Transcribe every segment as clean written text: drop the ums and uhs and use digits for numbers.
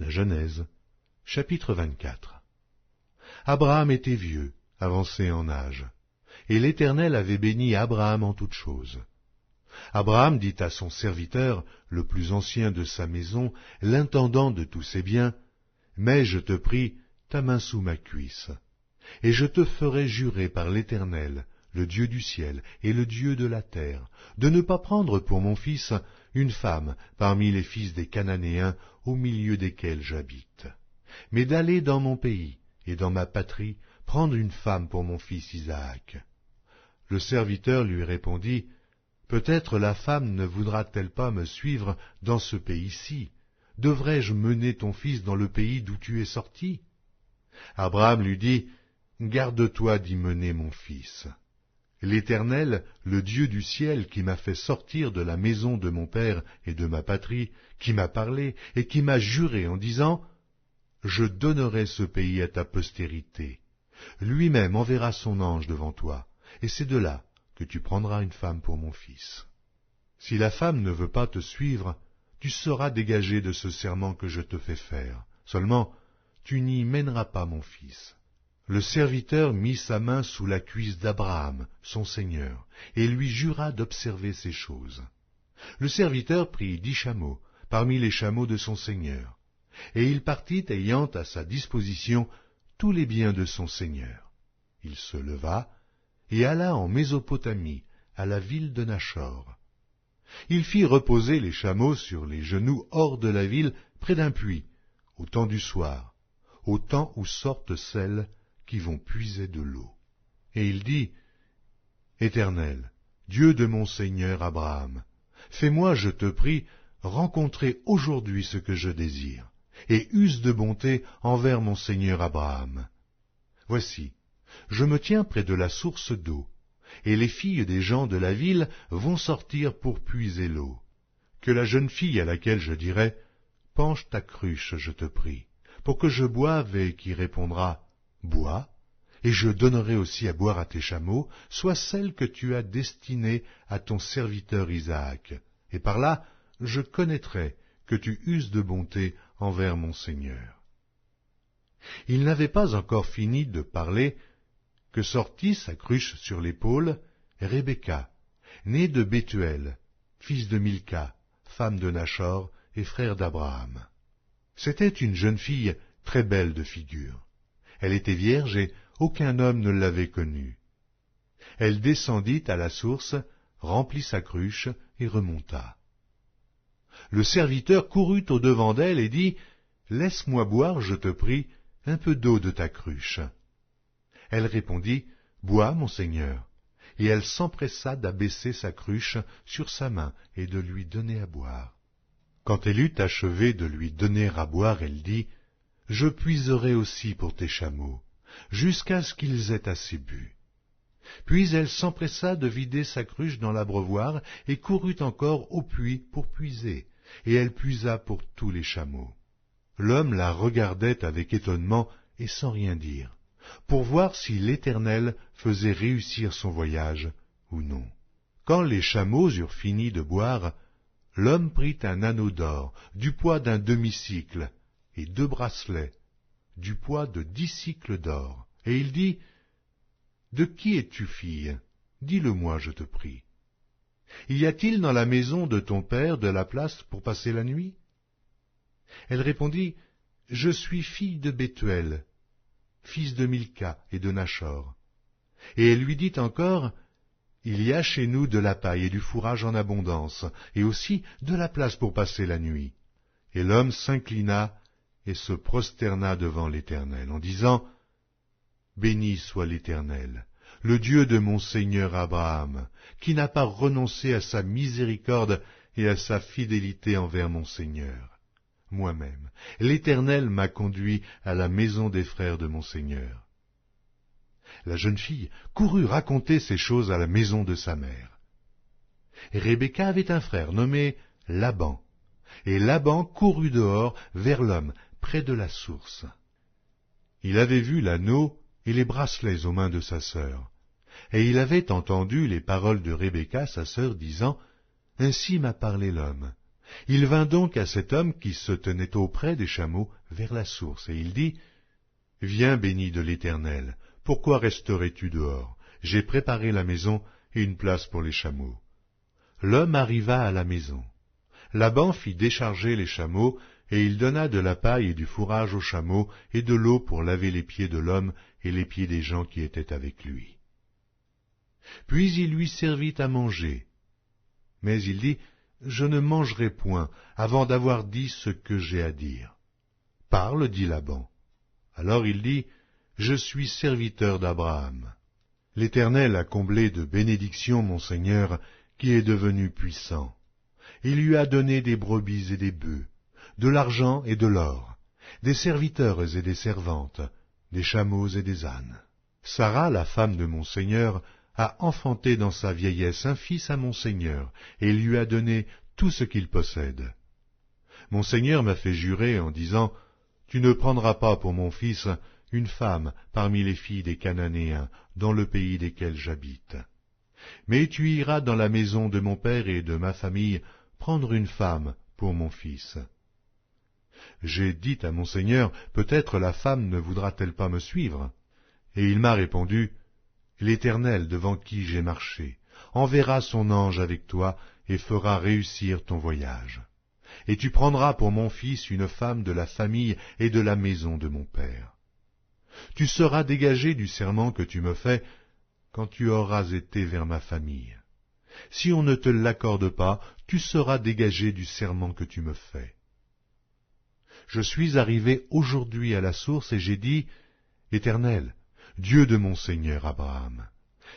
La Genèse, chapitre 24. Abraham était vieux, avancé en âge, et l'Éternel avait béni Abraham en toutes choses. Abraham dit à son serviteur, le plus ancien de sa maison, l'intendant de tous ses biens, « Mets, je te prie, ta main sous ma cuisse, et je te ferai jurer par l'Éternel, le Dieu du ciel et le Dieu de la terre, de ne pas prendre pour mon fils une femme parmi les fils des Cananéens au milieu desquels j'habite, mais d'aller dans mon pays et dans ma patrie prendre une femme pour mon fils Isaac. » Le serviteur lui répondit, « Peut-être la femme ne voudra-t-elle pas me suivre dans ce pays-ci? Devrais-je mener ton fils dans le pays d'où tu es sorti? » Abraham lui dit, « Garde-toi d'y mener mon fils. L'Éternel, le Dieu du ciel, qui m'a fait sortir de la maison de mon père et de ma patrie, qui m'a parlé et qui m'a juré en disant, « Je donnerai ce pays à ta postérité. Lui-même enverra son ange devant toi, et c'est de là que tu prendras une femme pour mon fils. Si la femme ne veut pas te suivre, tu seras dégagé de ce serment que je te fais faire. Seulement, tu n'y mèneras pas mon fils. » Le serviteur mit sa main sous la cuisse d'Abraham, son seigneur, et lui jura d'observer ces choses. Le serviteur prit 10 chameaux, parmi les chameaux de son seigneur, et il partit ayant à sa disposition tous les biens de son seigneur. Il se leva et alla en Mésopotamie, à la ville de Nachor. Il fit reposer les chameaux sur les genoux hors de la ville, près d'un puits, au temps du soir, au temps où sortent celles qui vont puiser de l'eau. Et il dit, « Éternel, Dieu de mon seigneur Abraham, fais-moi, je te prie, rencontrer aujourd'hui ce que je désire, et use de bonté envers mon seigneur Abraham. Voici, je me tiens près de la source d'eau, et les filles des gens de la ville vont sortir pour puiser l'eau. Que la jeune fille à laquelle je dirai, « Penche ta cruche, je te prie, pour que je boive, et qui répondra, « Bois, et je donnerai aussi à boire à tes chameaux, soit celle que tu as destinée à ton serviteur Isaac, et par là je connaîtrai que tu uses de bonté envers mon Seigneur. » Il n'avait pas encore fini de parler que sortit, sa cruche sur l'épaule, Rebecca, née de Bethuel, fils de Milca, femme de Nachor et frère d'Abraham. C'était une jeune fille très belle de figure. Elle était vierge et aucun homme ne l'avait connue. Elle descendit à la source, remplit sa cruche et remonta. Le serviteur courut au-devant d'elle et dit, « Laisse-moi boire, je te prie, un peu d'eau de ta cruche. » Elle répondit, « Bois, mon seigneur. » Et elle s'empressa d'abaisser sa cruche sur sa main et de lui donner à boire. Quand elle eut achevé de lui donner à boire, elle dit, « Je puiserai aussi pour tes chameaux, jusqu'à ce qu'ils aient assez bu. » Puis elle s'empressa de vider sa cruche dans l'abreuvoir et courut encore au puits pour puiser, et elle puisa pour tous les chameaux. L'homme la regardait avec étonnement et sans rien dire, pour voir si l'Éternel faisait réussir son voyage ou non. Quand les chameaux eurent fini de boire, l'homme prit un anneau d'or, du poids d'un demi-cycle, et 2 bracelets, du poids de 10 cycles d'or. Et il dit, « De qui es-tu fille? Dis-le-moi, je te prie. Y a-t-il dans la maison de ton père de la place pour passer la nuit? » Elle répondit, « Je suis fille de Bethuel, fils de Milca et de Nachor. » Et elle lui dit encore, « Il y a chez nous de la paille et du fourrage en abondance, et aussi de la place pour passer la nuit. » Et l'homme s'inclina et se prosterna devant l'Éternel, en disant, « Béni soit l'Éternel, le Dieu de mon seigneur Abraham, qui n'a pas renoncé à sa miséricorde et à sa fidélité envers mon seigneur. Moi-même, l'Éternel m'a conduit à la maison des frères de mon seigneur. » La jeune fille courut raconter ces choses à la maison de sa mère. Rebecca avait un frère nommé Laban, et Laban courut dehors vers l'homme, près de la source. Il avait vu l'anneau et les bracelets aux mains de sa sœur, et il avait entendu les paroles de Rebecca, sa sœur, disant, « Ainsi m'a parlé l'homme, Il vint donc à cet homme qui se tenait auprès des chameaux vers la source, et il dit, « Viens, béni de l'Éternel, pourquoi resterais-tu dehors? J'ai préparé la maison et une place pour les chameaux. » L'homme arriva à la maison. Laban fit décharger les chameaux, et il donna de la paille et du fourrage aux chameaux, et de l'eau pour laver les pieds de l'homme et les pieds des gens qui étaient avec lui. Puis il lui servit à manger. Mais il dit, « Je ne mangerai point avant d'avoir dit ce que j'ai à dire. » « Parle, dit Laban. Alors il dit, « Je suis serviteur d'Abraham. L'Éternel a comblé de bénédictions mon Seigneur, qui est devenu puissant. Il lui a donné des brebis et des bœufs, de l'argent et de l'or, des serviteurs et des servantes, des chameaux et des ânes. Sarah, la femme de mon Seigneur, a enfanté dans sa vieillesse un fils à mon Seigneur, et lui a donné tout ce qu'il possède. Mon Seigneur m'a fait jurer en disant, « Tu ne prendras pas pour mon fils une femme parmi les filles des Cananéens, dans le pays desquels j'habite. Mais tu iras dans la maison de mon père et de ma famille prendre une femme pour mon fils. » J'ai dit à mon Seigneur, « Peut-être la femme ne voudra-t-elle pas me suivre ?» Et il m'a répondu, « L'Éternel devant qui j'ai marché enverra son ange avec toi et fera réussir ton voyage. Et tu prendras pour mon fils une femme de la famille et de la maison de mon père. Tu seras dégagé du serment que tu me fais quand tu auras été vers ma famille. Si on ne te l'accorde pas, tu seras dégagé du serment que tu me fais. Je suis arrivé aujourd'hui à la source et j'ai dit, « Éternel, Dieu de mon Seigneur Abraham,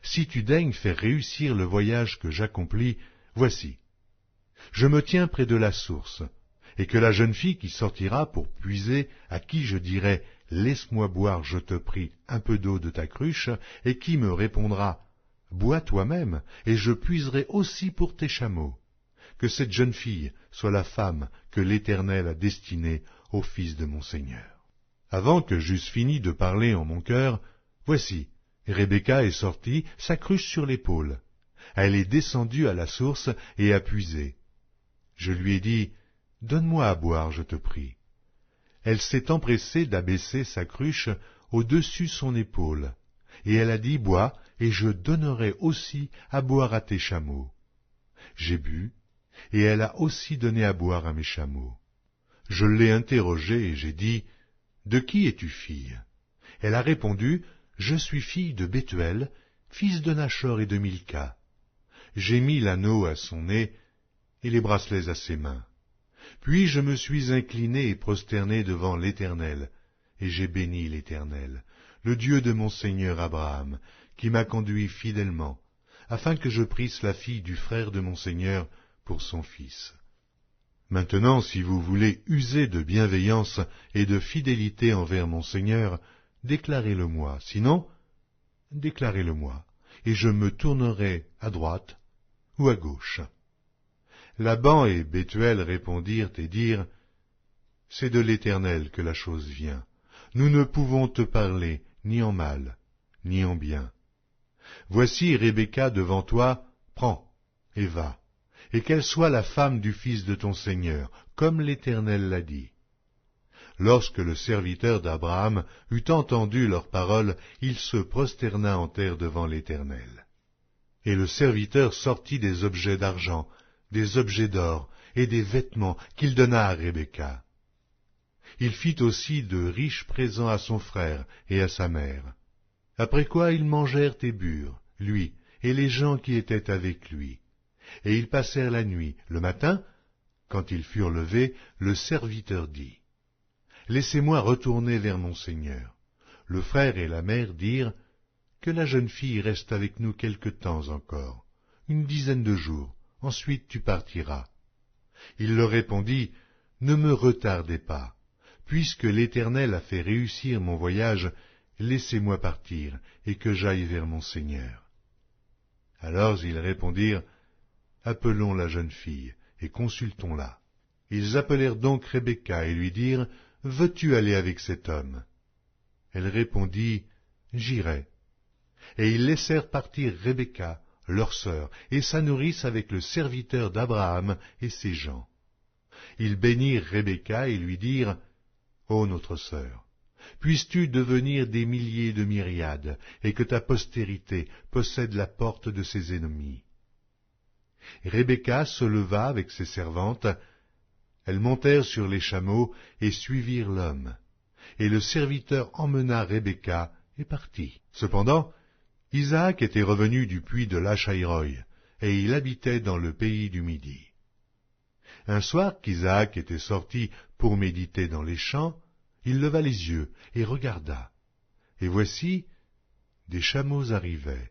si tu daignes faire réussir le voyage que j'accomplis, voici, je me tiens près de la source, et que la jeune fille qui sortira pour puiser, à qui je dirai, « Laisse-moi boire, je te prie, un peu d'eau de ta cruche », et qui me répondra, « Bois toi-même, et je puiserai aussi pour tes chameaux. » Que cette jeune fille soit la femme que l'Éternel a destinée au fils de mon Seigneur. Avant que j'eusse fini de parler en mon cœur, voici, Rebecca est sortie, sa cruche sur l'épaule. Elle est descendue à la source et a puisé. Je lui ai dit, « Donne-moi à boire, je te prie. » Elle s'est empressée d'abaisser sa cruche au-dessus son épaule, et elle a dit, « Bois, et je donnerai aussi à boire à tes chameaux. » J'ai bu, et elle a aussi donné à boire à mes chameaux. Je l'ai interrogée et j'ai dit, « De qui es-tu fille ?» Elle a répondu, « Je suis fille de Bethuel, fils de Nachor et de Milca. » J'ai mis l'anneau à son nez et les bracelets à ses mains. Puis je me suis incliné et prosterné devant l'Éternel, et j'ai béni l'Éternel, le Dieu de mon Seigneur Abraham, qui m'a conduit fidèlement, afin que je prisse la fille du frère de mon Seigneur pour son fils. Maintenant, si vous voulez user de bienveillance et de fidélité envers mon Seigneur, déclarez-le-moi, sinon, déclarez-le-moi, et je me tournerai à droite ou à gauche. » Laban et Bethuel répondirent et dirent, « C'est de l'Éternel que la chose vient. Nous ne pouvons te parler ni en mal, ni en bien. Voici Rebecca devant toi, prends et va, et qu'elle soit la femme du fils de ton Seigneur, comme l'Éternel l'a dit. » Lorsque le serviteur d'Abraham eut entendu leurs paroles, il se prosterna en terre devant l'Éternel. Et le serviteur sortit des objets d'argent, des objets d'or et des vêtements qu'il donna à Rebecca. Il fit aussi de riches présents à son frère et à sa mère. Après quoi ils mangèrent et burent, lui et les gens qui étaient avec lui. Et ils passèrent la nuit. Le matin, quand ils furent levés, le serviteur dit, « Laissez-moi retourner vers mon Seigneur. » Le frère et la mère dirent, « Que la jeune fille reste avec nous quelque temps encore, une dizaine de jours. Ensuite tu partiras. » Il leur répondit, « Ne me retardez pas. Puisque l'Éternel a fait réussir mon voyage, laissez-moi partir, et que j'aille vers mon Seigneur. » Alors ils répondirent, « Appelons la jeune fille, et consultons-la. » Ils appelèrent donc Rebecca et lui dirent, « Veux-tu aller avec cet homme ?» Elle répondit, « J'irai. » Et ils laissèrent partir Rebecca, leur sœur, et sa nourrice avec le serviteur d'Abraham et ses gens. Ils bénirent Rebecca et lui dirent, « Ô notre sœur, puisses-tu devenir des milliers de myriades, et que ta postérité possède la porte de ses ennemis. » Rebecca se leva avec ses servantes. Elles montèrent sur les chameaux et suivirent l'homme. Et le serviteur emmena Rebecca et partit. Cependant, Isaac était revenu du puits de Lachaïroï, et il habitait dans le pays du Midi. Un soir qu'Isaac était sorti pour méditer dans les champs, il leva les yeux et regarda. Et voici, des chameaux arrivaient.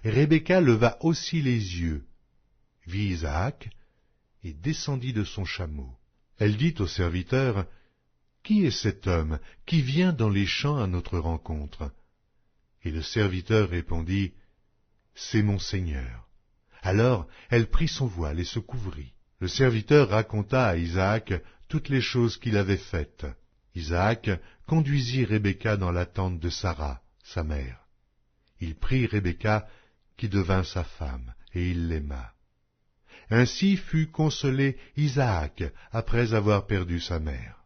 Rebecca leva aussi les yeux, vit Isaac, et descendit de son chameau. Elle dit au serviteur, « Qui est cet homme qui vient dans les champs à notre rencontre ?» Et le serviteur répondit, « C'est mon Seigneur. » Alors elle prit son voile et se couvrit. Le serviteur raconta à Isaac toutes les choses qu'il avait faites. Isaac conduisit Rebecca dans la tente de Sarah, sa mère. Il prit Rebecca, qui devint sa femme, et il l'aima. Ainsi fut consolé Isaac après avoir perdu sa mère.